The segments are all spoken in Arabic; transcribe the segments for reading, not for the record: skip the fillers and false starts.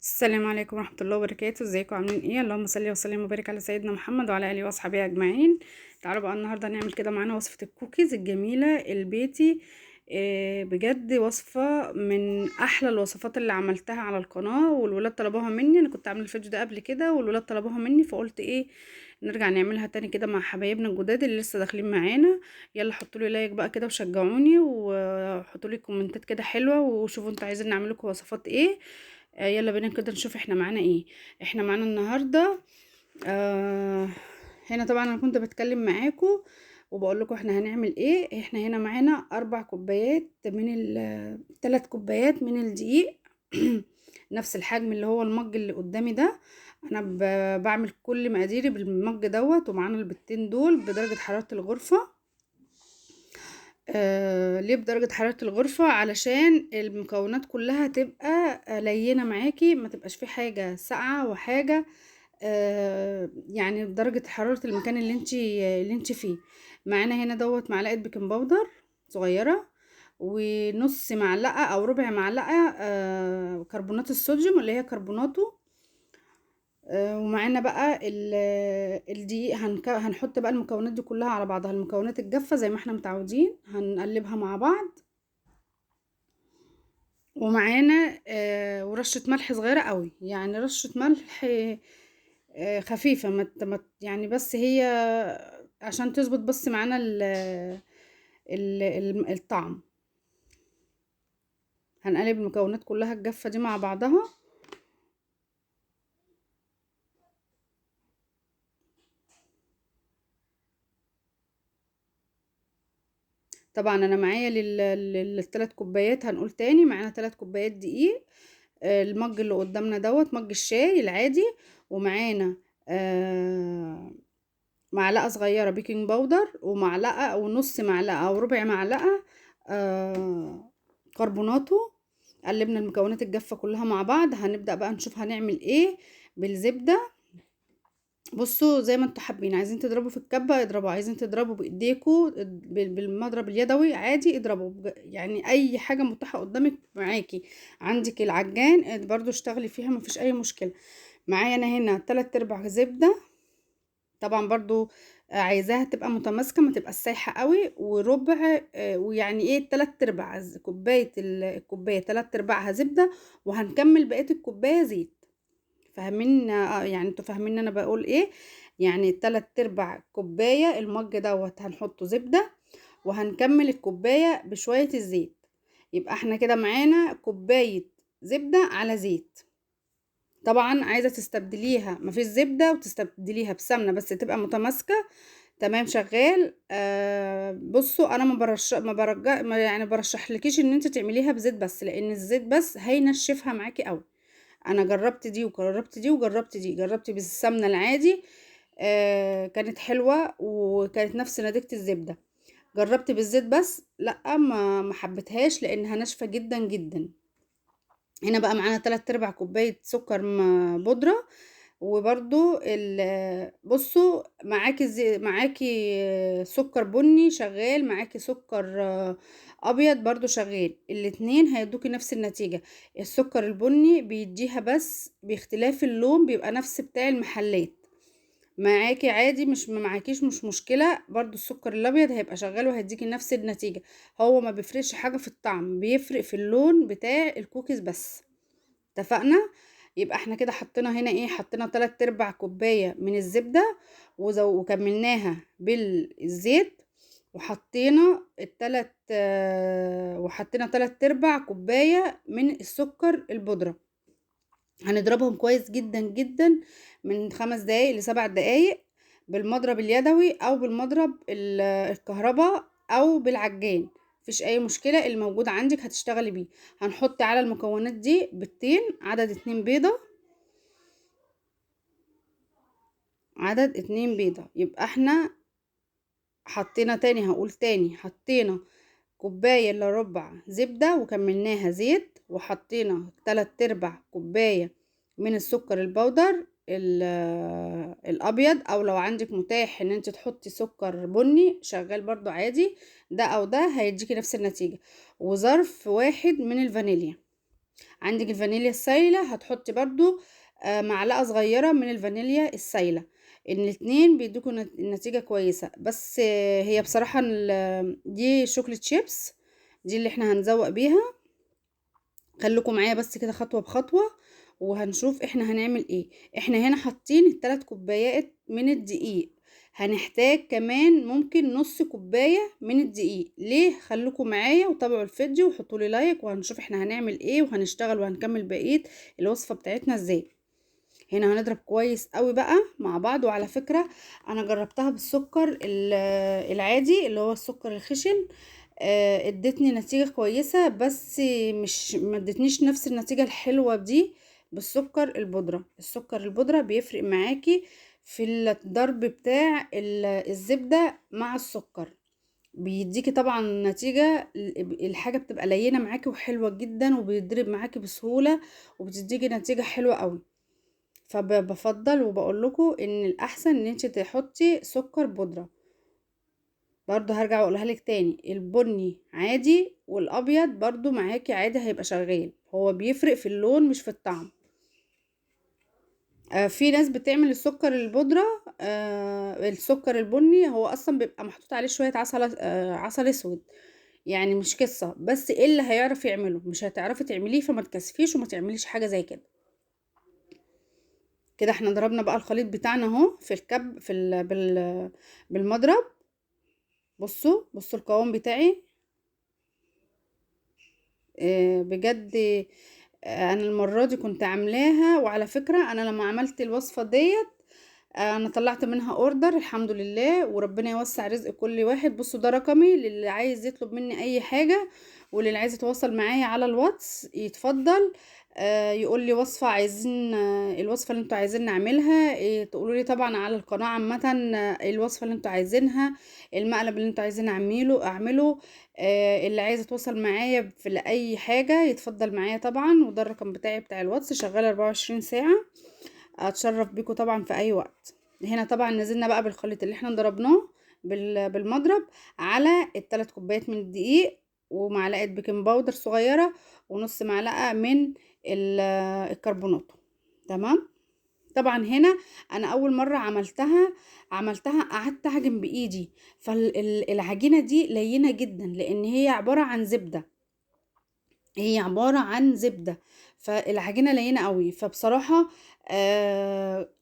السلام عليكم ورحمة الله وبركاته. ازيكم عاملين ايه؟ اللهم صل وسلم وبارك على سيدنا محمد وعلى اله واصحابه اجمعين. تعالوا بقى النهارده نعمل كده معانا وصفة الكوكيز الجميلة البيتي. بجد وصفة من احلى الوصفات اللي عملتها على القناة، والولاد طلبوها مني. انا كنت عامله الفيديو ده قبل كده والولاد طلبوها مني، فقلت ايه نرجع نعملها تاني كده مع حبايبنا الجداد اللي لسه داخلين معانا. يلا حطوا لي لايك بقى كده وشجعوني، وحطوا لي كومنتات كده حلوة، وشوفوا انتوا عايزين نعمل لكم وصفات ايه. يلا بينا كده نشوف احنا معانا ايه. احنا معانا النهارده آه هنا طبعا انا كنت بتكلم معاكم وبقول لكم احنا هنعمل ايه. احنا هنا معانا 4 كوبايات من 3 كوبايات من الدقيق. نفس الحجم اللي هو المج اللي قدامي ده. انا بعمل كل مقاديري بالمج دوت. ومعانا البيضتين دول بدرجة حرارة الغرفة. ليه بدرجة حرارة الغرفة؟ علشان المكونات كلها تبقى لينة معاكي، ما تبقاش في حاجة ساقعة وحاجة يعني بدرجة حرارة المكان اللي انت فيه. معانا هنا دوت معلقة بيكنج باودر صغيرة، ونص معلقة او ربع معلقة كربونات الصوديوم اللي هي كربوناتو. ومعانا بقى الدقيق. هنحط بقى المكونات دي كلها على بعضها، المكونات الجافة زي ما احنا متعودين هنقلبها مع بعض. ومعانا ورشة ملح صغيرة قوي، يعني رشة ملح خفيفة، يعني بس هي عشان تظبط بس معانا الطعم. هنقلب المكونات كلها الجافة دي مع بعضها. طبعا انا معايا لل3 كوبايات، هنقول تاني معانا 3 كوبايات دقيق. المج اللي قدامنا دوت مج الشاي العادي. ومعانا معلقة صغيرة بيكنج باودر، ومعلقة او نص معلقة او ربع معلقة كربوناتو. قلبنا المكونات الجافة كلها مع بعض. هنبدأ بقى نشوف هنعمل ايه بالزبدة. بصوا زي ما انتوا حابين، عايزين تضربوا في الكبة اضربوا، عايزين تضربوا بايديكوا بالمضرب اليدوي عادي اضربوا يعني اي حاجة متاحة قدامك معاكي. عندك العجان برضو اشتغلي فيها، مفيش اي مشكلة. معايا انا هنا 3/4 زبدة. طبعا برضو عايزاها تبقى متماسكة، ما تبقى سايحة قوي. وربع ويعني ايه 3/4 كوباية الكوباية 3/4 زبدة. وهنكمل بقية الكوباية زيت. فاهمين؟ يعني انتوا فاهمين انا بقول ايه؟ يعني 3/4 كوباية المج دوت هنحطه زبدة، وهنكمل الكوباية بشوية الزيت. يبقى احنا كده معانا كوباية زبدة على زيت. طبعا عايزة تستبدليها مفيش زبدة وتستبدليها بسمنة بس تبقى متماسكة. تمام شغال. بصوا انا ما برجع يعني برشح لكيش ان انت تعمليها بزيت بس، لان الزيت بس هينشفها معاكي قوي. انا جربت دي وجربت دي وجربت دي، جربت بالسمنه العادي كانت حلوه وكانت نفس نتيجه الزبده. جربت بالزيت بس لا، ما حبيتهاش لانها ناشفه جدا جدا. هنا بقى معانا 3/4 كوبايه سكر بودره. وبرضو بصوا معاكي معاكي سكر بني شغال، معاكي سكر ابيض برضو شغال. الاتنين هيدوكي نفس النتيجة. السكر البني بيديها بس باختلاف اللون بيبقى نفس بتاع المحلات. معاكي عادي، مش معاكيش مش مشكلة، برضو السكر الابيض هيبقى شغال وهيديكي نفس النتيجة. هو ما بيفرقش حاجة في الطعم، بيفرق في اللون بتاع الكوكيز بس. اتفقنا؟ يبقى احنا كده حطينا هنا ايه، حطينا 3/4 كوباية من الزبدة وكملناها بالزيت. وحطينا وحطينا 3/4 كوباية من السكر البودرة. هنضربهم كويس جدا جدا من 5 دقايق ل7 دقايق بالمضرب اليدوي او بالمضرب الكهرباء او بالعجان. مفيش اي مشكلة، الموجود عندك هتشتغلي بيه. هنحط على المكونات دي بيضتين، عدد 2 بيضة. عدد 2 بيضة. يبقى احنا حطينا تاني، هقول تاني، حطينا كوباية الا ربع زبدة وكملناها زيت، وحطينا 3/4 كوباية من السكر البودر الابيض، او لو عندك متاح ان انت تحطي سكر بني شغال برضو عادي. ده او ده هيديكي نفس النتيجة. وظرف واحد من الفانيليا. عندك الفانيليا السايلة هتحطي برضو معلقة صغيرة من الفانيليا السايلة. ان الاتنين بيدوكوا نتيجة كويسة. بس هي بصراحة دي شوكليت شيبس، دي اللي احنا هنزوق بيها. خليكم معايا بس كده خطوة بخطوة وهنشوف احنا هنعمل ايه. احنا هنا حاطين الثلاث كوبايات من الدقيق، هنحتاج كمان ممكن نص كوباية من الدقيق. ليه؟ خليكم معايا وتابعوا الفيديو وحطوا لي لايك وهنشوف احنا هنعمل ايه وهنشتغل وهنكمل بقية الوصفة بتاعتنا ازاي. هنا هنضرب كويس قوي بقى مع بعض. وعلى فكرة انا جربتها بالسكر العادي اللي هو السكر الخشن، ادتني نتيجة كويسة، بس مش ما ادتنيش نفس النتيجة الحلوة دي بالسكر البودرة. السكر البودرة بيفرق معاكي في الضرب بتاع الزبدة مع السكر، بيديكي طبعا نتيجة. الحاجة بتبقى لينة معاكي وحلوة جدا وبيضرب معاكي بسهولة وبتديكي نتيجة حلوة قوي. فبفضل وبقول لكم ان الاحسن ان انت تحطي سكر بودرة. برضو هرجع واقولها لك تاني، البني عادي والابيض برضو معاكي عادي هيبقى شغال، هو بيفرق في اللون مش في الطعم. في ناس بتعمل السكر البودرة، السكر البني هو اصلا بيبقى محطوط عليه شوية عسل اسود، يعني مش قصة. بس ايه اللي هيعرف يعمله؟ مش هتعرفي تعمليه، فما تكسفيش وما تعمليش حاجة زي كده. كده احنا ضربنا بقى الخليط بتاعنا اهو في الكب بالمضرب. بصوا القوام بتاعي بجد. انا المرة دي كنت عاملاها، وعلى فكرة انا لما عملت الوصفة ديت انا طلعت منها اوردر الحمد لله، وربنا يوسع رزق كل واحد. بصوا ده رقمي للي عايز يطلب مني اي حاجة، واللي عايز يتواصل معايا على الواتس يتفضل يقول لي وصفة عايزين، الوصفة اللي انتوا عايزين نعملها تقولوا لي طبعا على القناة عامة الوصفة اللي انتوا عايزينها، المقلب اللي انتوا عايزين اعمله. اللي عايز يتواصل معايا في اي حاجة يتفضل معايا طبعا. وده الرقم بتاعي بتاع الواتس، شغال 24 ساعة، اتشرف بيكم طبعا في اي وقت. هنا طبعا نزلنا بقى بالخليط اللي احنا ضربناه بالمضرب على الثلاث كوبايات من الدقيق، ومعلقه بيكنج باودر صغيره، ونص معلقه من الكربونات. تمام. طبعا هنا انا اول مره عملتها قعدت اعجن بايدي، فالعجينه دي لينه جدا لان هي عباره عن زبده، هي عبارة عن زبدة، فالعجينة لينة قوي. فبصراحة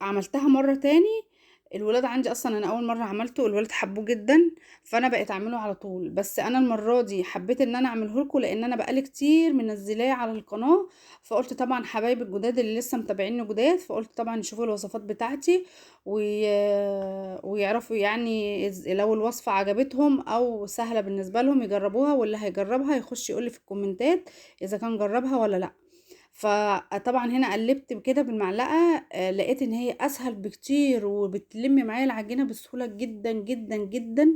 عملتها مرة تاني. الولاد عندي اصلا انا اول مرة عملته الولاد حبوه جدا، فانا بقيت اعمله على طول. بس انا المرة دي حبيت ان انا اعمله لكم لان انا بقالي كتير منزلاه على القناة، فقلت طبعا حبايب الجداد اللي لسه متابعيني جداد، فقلت طبعا يشوفوا الوصفات بتاعتي ويعرفوا يعني لو الوصفة عجبتهم او سهلة بالنسبة لهم يجربوها، واللي هيجربها يخش يقولي في الكومنتات اذا كان جربها ولا لا. فطبعا هنا قلبت كده بالمعلقه لقيت ان هي اسهل بكتير وبتلم معايا العجينه بسهوله جدا جدا جدا.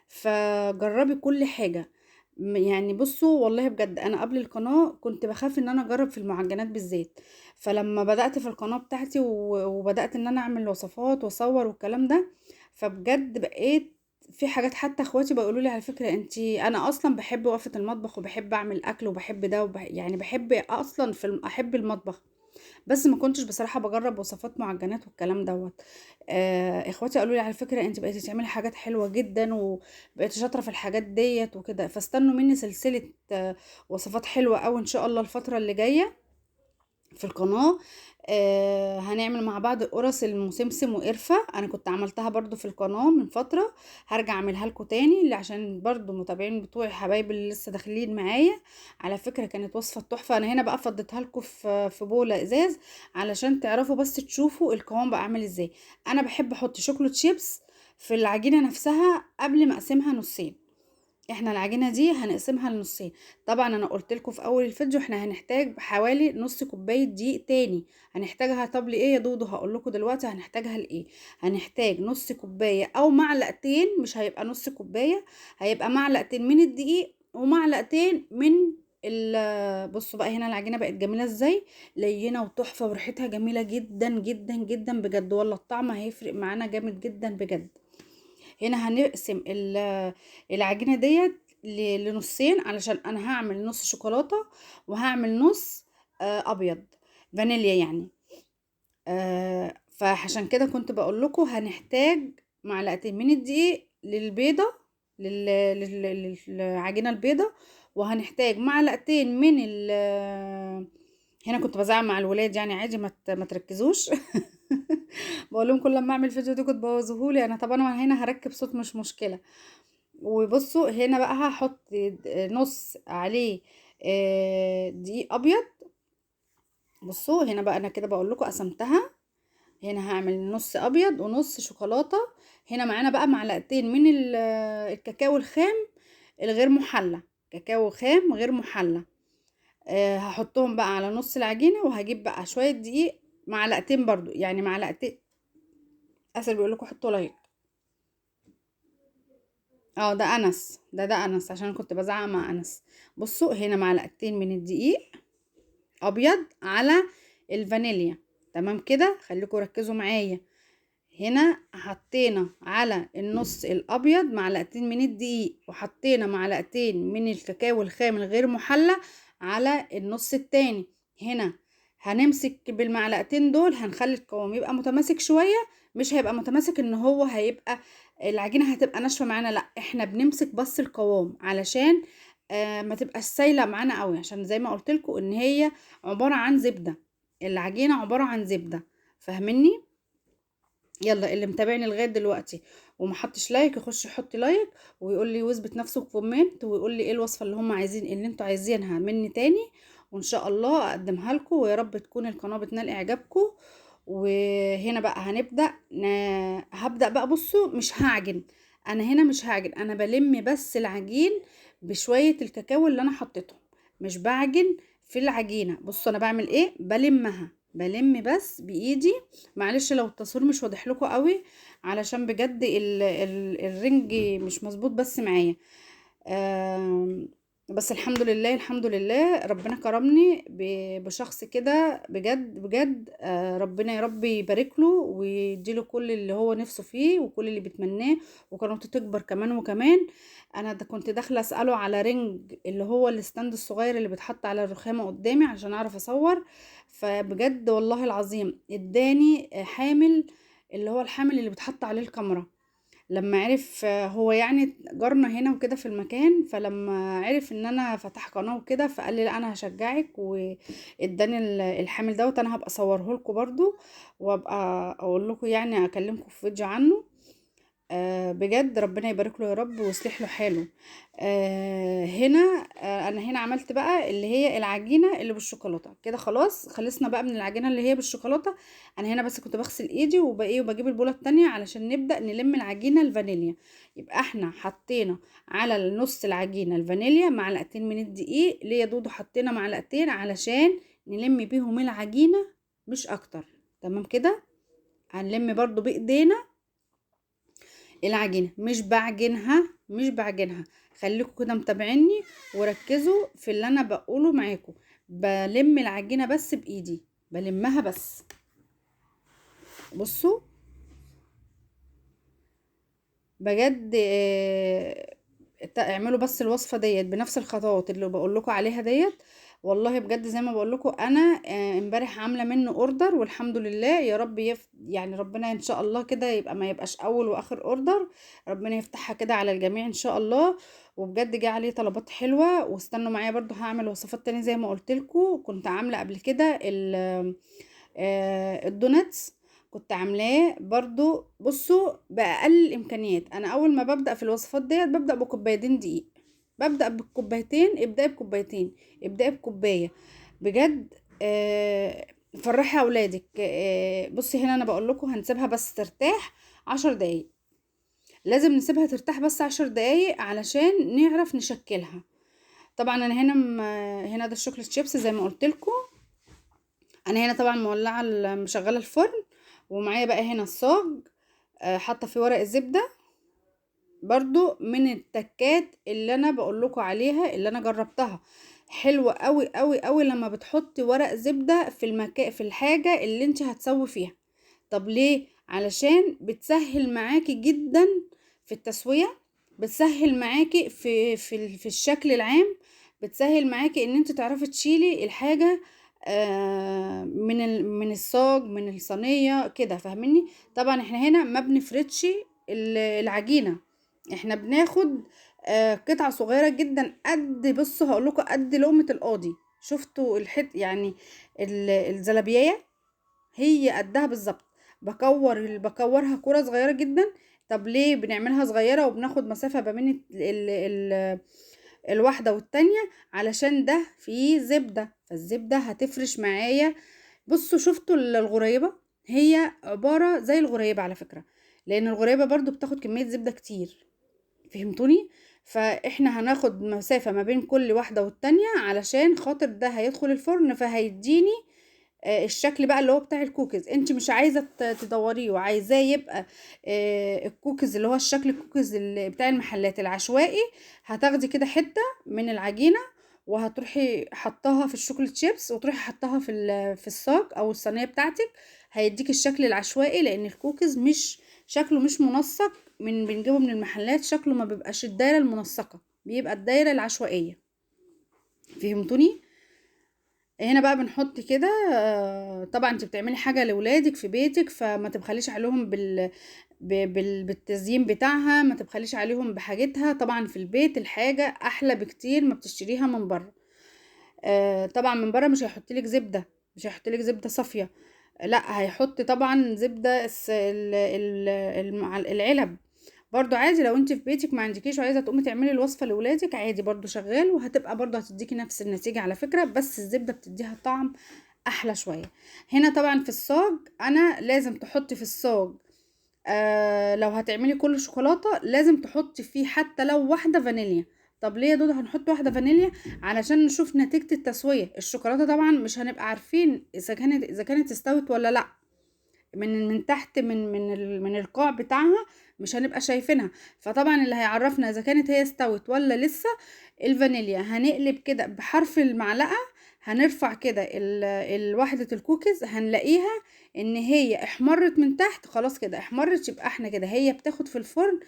فجربي كل حاجه. يعني بصوا والله بجد انا قبل القناه كنت بخاف ان انا اجرب في المعجنات بالذات، فلما بدات في القناه بتاعتي وبدات ان انا اعمل وصفات واصور والكلام ده، فبجد بقيت في حاجات حتى اخواتي بيقولوا لي على فكره انتي، انا اصلا بحب وقفه المطبخ وبحب اعمل اكل وبحب ده يعني بحب اصلا احب المطبخ، بس ما كنتش بصراحه بجرب وصفات معجنات والكلام دوت. اخواتي قالوا لي على فكره انت بقيتي تعملي حاجات حلوه جدا وبقيتي شاطره في الحاجات ديت وكده، فاستنوا مني سلسله وصفات حلوه قوي ان شاء الله الفتره اللي جايه في القناة. هنعمل مع بعض قرص المسمسم وقرفة، انا كنت عملتها برضو في القناة من فترة، هرجع اعملها لكم تاني اللي عشان برضو المتابعين بتوعي حبايبي اللي لسه داخلين معايا. على فكرة كانت وصفة تحفة. انا هنا بقى فضيتها لكم في بولة ازاز علشان تعرفوا بس تشوفوا القوام بقى عامل ازاي. انا بحب احط شوكولات شيبس في العجينة نفسها قبل ما اقسمها نصين. احنا العجينه دي هنقسمها لنصين. طبعا انا قلت لكم في اول الفيديو احنا هنحتاج حوالي نص كوبايه دقيق تاني. هنحتاجها طب لايه يا دودو؟ هقول لكم دلوقتي هنحتاجها لايه. هنحتاج نص كوبايه او معلقتين، مش هيبقى نص كوبايه، هيبقى معلقتين من الدقيق ومعلقتين من بصوا بقى هنا العجينه بقت جميله ازاي، لينه وتحفه وريحتها جميله جدا جدا جدا بجد، والله الطعم هيفرق معانا جامد جدا بجد. هنا هنقسم العجينه ديت لنصين، علشان انا هعمل نص شوكولاتة وهعمل نص ابيض فانيليا يعني. فعشان كده كنت بقول لكم هنحتاج معلقتين من الدقيق للبيضة، للعجينة البيضة، وهنحتاج معلقتين من هنا كنت بزعق مع الولاد يعني عادي، ما تركزوش. بقول لهم كل ما اعمل فيديو دي كنت بوظهولي انا. طبعا انا هنا هركب صوت مش مشكلة. وبصوا هنا بقى هحط نص عليه دقيق ابيض. بصوا هنا بقى انا كده بقول لكم قسمتها، هنا هعمل نص ابيض ونص شوكولاته. هنا معانا بقى معلقتين من الكاكاو الخام الغير محلى، كاكاو خام غير محلى. هحطهم بقى على نص العجينه، وهجيب بقى شويه دقيق معلقتين برضو، يعني معلقتين. اسل بيقول لكم حطوا لايك. اه ده انس، ده انس، عشان أنا كنت بزعق مع انس. بصوا هنا معلقتين من الدقيق ابيض على الفانيليا. تمام كده، خليكم ركزوا معايا. هنا حطينا على النص الابيض معلقتين من الدقيق، وحطينا معلقتين من الكاكاو الخام الغير محلى على النص التاني. هنا هنمسك بالمعلقتين دول، هنخلي القوام يبقى متماسك شوية، مش هيبقى متماسك ان هو هيبقى العجينة هتبقى ناشفة معانا، لا احنا بنمسك بس القوام علشان ما تبقاش سايلة معانا قوي، عشان زي ما قلت لكم ان هي عبارة عن زبدة، العجينة عبارة عن زبدة. فاهميني؟ يلا اللي متابعني لغايه دلوقتي وما حطش لايك يخش يحط لايك، ويقول لي ويثبت نفسه في كومنت، ويقول لي ايه الوصفه اللي هم عايزين، اللي انتوا عايزينها مني تاني، وان شاء الله اقدمها لكم، ويا رب تكون القناه بتنال اعجابكم. وهنا بقى هبدأ بقى. بصوا مش هعجن، انا هنا مش هعجن، انا بلم بس العجين بشويه الكاكاو اللي انا حطيتهم، مش بعجن في العجينه. بصوا انا بعمل ايه، بلم بس بايدي. معلش لو التصوير مش واضح لكم قوي، علشان بجد الرنج مش مظبوط بس معايا. آم، بس الحمد لله، الحمد لله ربنا كرمني بشخص كده بجد بجد. ربنا يا رب يبارك له ويديله كل اللي هو نفسه فيه وكل اللي بيتمناه، وقناته تكبر كمان وكمان. انا كنت داخله اساله على رنج اللي هو الستاند الصغير اللي بيتحط على الرخامه قدامي عشان اعرف اصور. فبجد والله العظيم اداني حامل، اللي هو الحامل اللي بيتحط عليه الكاميرا. لما عرف هو يعني جارنا هنا وكده في المكان، فلما عرف ان انا فتح قناه وكده فقال لي لا انا هشجعك، واداني الحامل دوت. انا هبقى اصوره لكم برضو، وابقى اقول لكم يعني اكلمكم في فيديو عنه. بجد ربنا يبارك له يا رب ويصلح له حاله. هنا انا هنا عملت بقى اللي هي العجينه اللي بالشوكولاته كده. خلاص خلصنا بقى من العجينه اللي هي بالشوكولاته. انا هنا بس كنت بغسل ايدي وبجيب البوله التانية علشان نبدا نلم العجينه الفانيليا. يبقى احنا حطينا على النص العجينه الفانيليا معلقتين من الدقيق، ليه يا دودو حطينا معلقتين علشان نلم بيهم العجينه مش اكتر. تمام كده، هنلم برضو بايدينا العجينة، مش بعجنها. خليكم كده متابعيني وركزوا في اللي انا بقوله معاكم. بلم العجينة بس بايدي، بلمها بس. بصوا بجد اعملوا بس الوصفة ديت بنفس الخطوات اللي بقول لكم عليها ديت. والله بجد زي ما بقول لكم انا امبارح عامله منه اوردر، والحمد لله. يا رب يعني ربنا ان شاء الله كده يبقى ما يبقاش اول واخر اوردر، ربنا يفتحها كده على الجميع ان شاء الله. وبجد جه عليه طلبات حلوه، واستنوا معايا برضو هعمل وصفات تانية زي ما قلت لكم. كنت عامله قبل كده الدوناتس، كنت عاملاه برضو. بصوا باقل الامكانيات، انا اول ما ببدا في الوصفات ديت ببدا بكوبايتين دقيق، ببدا بكوبايتين. ابداي بكوبايتين، ابداي بكوبايه. بجد فرحي اولادك. بصي هنا انا بقول لكم هنسيبها بس ترتاح 10 دقايق، لازم نسيبها ترتاح بس 10 دقايق علشان نعرف نشكلها. طبعا انا هنا هنا ده الشوكليت شيبس زي ما قلت لكم. انا هنا طبعا مولعه مشغله الفرن، ومعايا بقى هنا الصاج حاطه فيه ورق الزبده. برضو من التكات اللي انا بقول لكم عليها اللي انا جربتها، حلوه قوي قوي قوي لما بتحطي ورق زبده في في الحاجه اللي انت هتسوي فيها. طب ليه؟ علشان بتسهل معاكي جدا في التسويه، بتسهل معاكي في الشكل العام، بتسهل معاكي ان انت تعرفي تشيلي الحاجة من الصاج، من الصينية كده، فاهميني؟ طبعا احنا هنا ما بنفردش العجينة، احنا بناخد قطعة صغيرة جدا، قد، بصوا هقول لكم، قد لقمة القاضي. شفتوا يعني الزلابية هي قدها بالظبط. بكورها كرة صغيرة جدا. طب ليه بنعملها صغيرة وبناخد مسافة ما بين الواحدة والتانية؟ علشان ده فيه زبدة، فالزبدة هتفرش معايا. بصوا شفتوا الغريبة؟ هي عبارة زي الغريبة على فكرة، لان الغريبة برضو بتاخد كمية زبدة كتير، فهمتوني؟ فاحنا هناخد مسافة ما بين كل واحدة والتانية علشان خاطر ده هيدخل الفرن فهيديني الشكل بقى اللي هو بتاع الكوكيز. انت مش عايزه تدوريه وعايزاه يبقى الكوكيز اللي هو الشكل الكوكيز اللي بتاع المحلات العشوائي، هتاخدي كده حته من العجينه وهتروحي حطاها في الشوكولات شيبس وتروحي حطاها في الصاج او الصينيه بتاعتك، هيديك الشكل العشوائي. لان الكوكيز مش شكله مش منسق، بنجيبه من المحلات شكله ما بيبقاش الدايره المنسقه، بيبقى الدايره العشوائيه، فهمتوني؟ هنا بقى بنحط كده طبعا انت بتعملي حاجة لولادك في بيتك، فما تبخليش عليهم بالتزيين بتاعها، ما تبخليش عليهم بحاجتها. طبعا في البيت الحاجة احلى بكتير ما بتشتريها من بره. طبعا من بره مش هيحط لك زبدة، مش هيحط لك زبدة صافية، لا هيحط طبعا زبدة العلب. برضو عادي لو انت في بيتك ما عندكيش وعايزه تقومي تعملي الوصفه لاولادك، عادي برضو شغال، وهتبقى برضو هتديكي نفس النتيجه على فكره، بس الزبده بتديها طعم احلى شويه. هنا طبعا في الصاج انا لازم تحطي في الصاج لو هتعملي كل شوكولاته لازم تحطي فيه حتى لو واحده فانيليا. طب ليه يا دودو هنحط واحده فانيليا؟ علشان نشوف نتيجه التسويه. الشوكولاته طبعا مش هنبقى عارفين اذا كانت استوت ولا لا، من تحت، من القاع بتاعها مش هنبقى شايفينها. فطبعا اللي هيعرفنا اذا كانت هي استوت ولا لسه الفانيليا. هنقلب كده بحرف المعلقة، هنرفع كده الوحدة الكوكيز، هنلاقيها ان هي احمرت من تحت، خلاص كده احمرت، يبقى احنا كده هي بتاخد في الفرن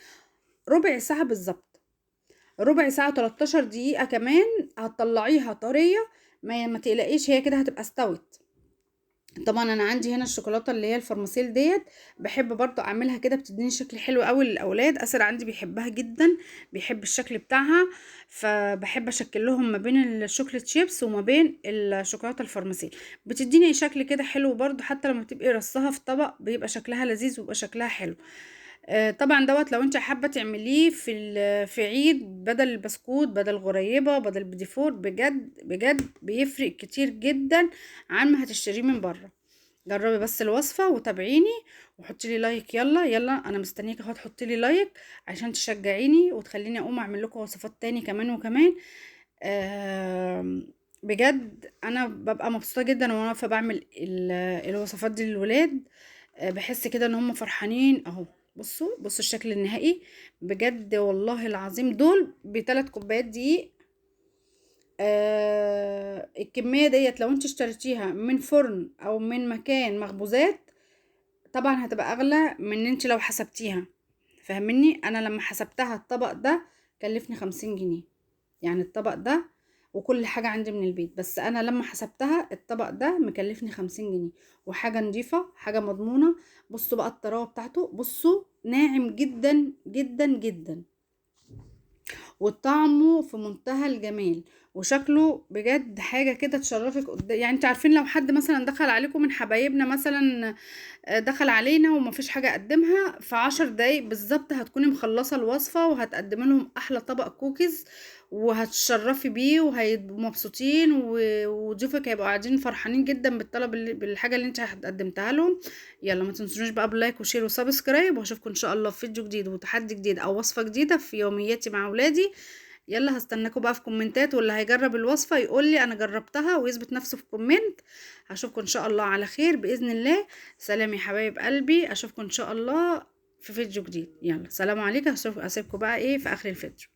ربع ساعة بالظبط، ربع ساعة 13 دقيقة كمان هتطلعيها طرية. ما تقلقيش، هي كده هتبقى استوت. طبعا انا عندي هنا الشوكولاته اللي هي الفرماسيل ديت، بحب برضو اعملها كده، بتديني شكل حلو قوي للاولاد. اسر عندي بيحبها جدا، بيحب الشكل بتاعها، فبحب اشكل لهم ما بين الشوكليت شيبس وما بين الشوكولاته الفرماسيل، بتديني شكل كده حلو برضو. حتى لما تبقي رصها في طبق بيبقى شكلها لذيذ وبيبقى شكلها حلو. طبعا دوت لو انت حابه تعمليه في عيد، بدل البسكوت، بدل غريبه، بدل بديفور، بجد بجد بيفرق كتير جدا عن ما هتشتريه من بره. جربي بس الوصفه وتابعيني وحطي لي لايك. يلا يلا انا مستنيكه اهو تحطي لي لايك عشان تشجعيني وتخليني اقوم اعمل لكم وصفات تاني كمان وكمان. بجد انا ببقى مبسوطه جدا وانا واقفه بعمل الوصفات دي للولاد. بحس كده ان هم فرحانين اهو. بصوا الشكل النهائي، بجد والله العظيم دول ب3 كوبايات دقيق. الكميه ديت لو انت اشتريتيها من فرن او من مكان مخبوزات طبعا هتبقى اغلى من ان انت لو حسبتيها، فاهمني؟ انا لما حسبتها الطبق ده كلفني 50 جنيه، يعني الطبق ده وكل حاجة عندي من البيت، بس انا لما حسبتها الطبق ده مكلفني 50 جنيه، وحاجة نضيفة، حاجة مضمونة. بصوا بقى الطراوة بتاعته، بصوا ناعم جدا جدا جدا، وطعمه في منتهى الجمال، وشكله بجد حاجة كده تشرفك قدام. يعني انت عارفين لو حد مثلا دخل عليكم من حبايبنا مثلا، دخل علينا ومفيش حاجة اقدمها، في 10 دقايق بالظبط هتكوني مخلصة الوصفة وهتقدم لهم احلى طبق كوكيز وهتشرفي بيه وهيبقوا مبسوطين، وضيوفك هيبقوا قاعدين فرحانين جدا بالطلب بالحاجة اللي انت قدمتها لهم. يلا ما تنسونوش بقى بلايك وشير وسبسكرايب، واشوفكم ان شاء الله في فيديو جديد وتحدي جديد او وصفة جديدة في يومياتي مع اولادي. يلا هستناكوا بقى في كومنتات، واللي هيجرب الوصفة يقول لي انا جربتها ويثبت نفسه في كومنت. هشوفكم ان شاء الله على خير بإذن الله. سلام يا حبايب قلبي، اشوفكم ان شاء الله في فيديو جديد. يلا سلام عليكم، هسيبكم بقى ايه في اخر الفيديو.